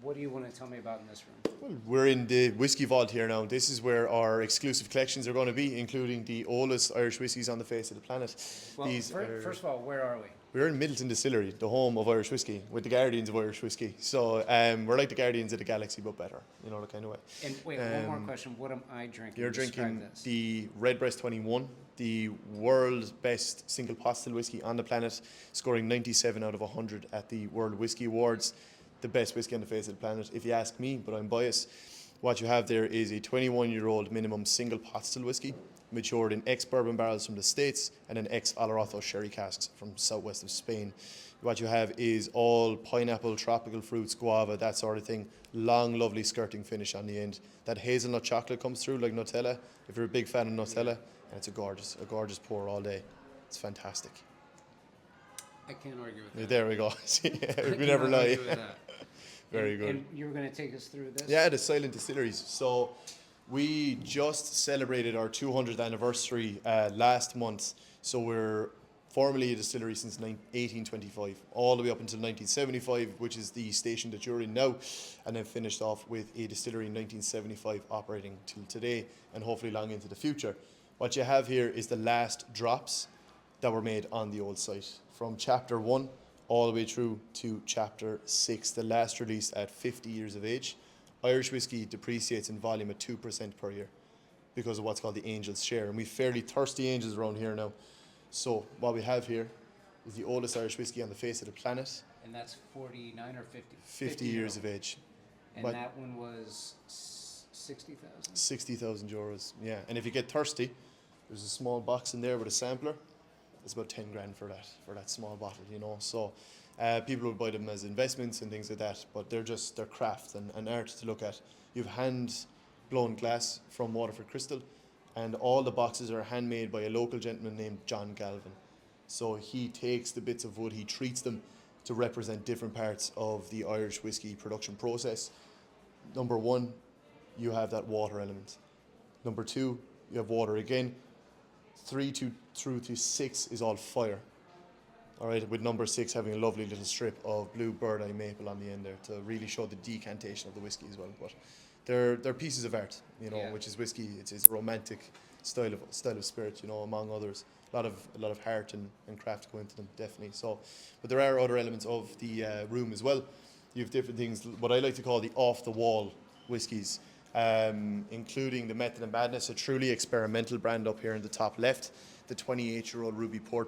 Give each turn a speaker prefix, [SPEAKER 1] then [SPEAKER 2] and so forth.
[SPEAKER 1] what do you want to tell me about in this room?
[SPEAKER 2] Well, we're in the whiskey vault here now. This is where our exclusive collections are going to be, including the oldest Irish whiskies on the face of the planet.
[SPEAKER 1] Well, first of all, where are we?
[SPEAKER 2] We're in Middleton Distillery, the home of Irish whiskey, with the guardians of Irish whiskey. So we're like the guardians of the galaxy, but better, you know, the kind of way.
[SPEAKER 1] And wait, one more question. What am I drinking?
[SPEAKER 2] You're
[SPEAKER 1] Describe
[SPEAKER 2] drinking
[SPEAKER 1] this.
[SPEAKER 2] the Redbreast 21, the world's best single pot still whiskey on the planet, scoring 97 out of 100 at the World Whiskey Awards. The best whiskey on the face of the planet, if you ask me, but I'm biased. What you have there is a 21-year-old minimum single pot still whiskey, matured in ex-bourbon barrels from the States and an ex-Oloroso sherry casks from southwest of Spain. What you have is all pineapple, tropical fruits, guava, that sort of thing. Long, lovely skirting finish on the end. That hazelnut chocolate comes through like Nutella. If you're a big fan of Nutella, and it's a gorgeous pour all day. It's fantastic.
[SPEAKER 1] I can't argue with that.
[SPEAKER 2] There we go. We never
[SPEAKER 1] Cannot
[SPEAKER 2] lie.
[SPEAKER 1] argue with that.
[SPEAKER 2] Very good.
[SPEAKER 1] And you were going to take us through this?
[SPEAKER 2] Yeah, the silent distilleries. So we just celebrated our 200th anniversary last month. So we're formally a distillery since 1825, all the way up until 1975, which is the station that you're in now, and then finished off with a distillery in 1975 operating till today and hopefully long into the future. What you have here is the last drops that were made on the old site, from chapter 1 all the way through to chapter 6, the last release at 50 years of age. Irish whiskey depreciates in volume at 2% per year because of what's called the angel's share. And we've fairly thirsty angels around here now. So what we have here is the oldest Irish whiskey on the face of the planet.
[SPEAKER 1] And that's 49 or 50?
[SPEAKER 2] 50 years of age.
[SPEAKER 1] And
[SPEAKER 2] But
[SPEAKER 1] that one was 60,000?
[SPEAKER 2] 60,000 euros, yeah. And if you get thirsty, there's a small box in there with a sampler. It's about 10 grand for that small bottle, you know. So people would buy them as investments and things like that, but they're craft and art to look at. You've hand blown glass from Waterford Crystal, and all the boxes are handmade by a local gentleman named John Galvin. So he takes the bits of wood, he treats them to represent different parts of the Irish whiskey production process. Number 1, you have that water element. Number 2, you have water again. 3 through to 6 is all fire. All right, with number 6 having a lovely little strip of blue bird eye maple on the end there to really show the decantation of the whiskey as well. But they're pieces of art, you know, which is whiskey. It's a romantic style of spirit, you know, among others. A lot of heart and craft go into them, definitely. So, but there are other elements of the room as well. You have different things, what I like to call the off-the-wall whiskies, including the Method and Madness, a truly experimental brand up here in the top left, the 28-year-old Ruby Port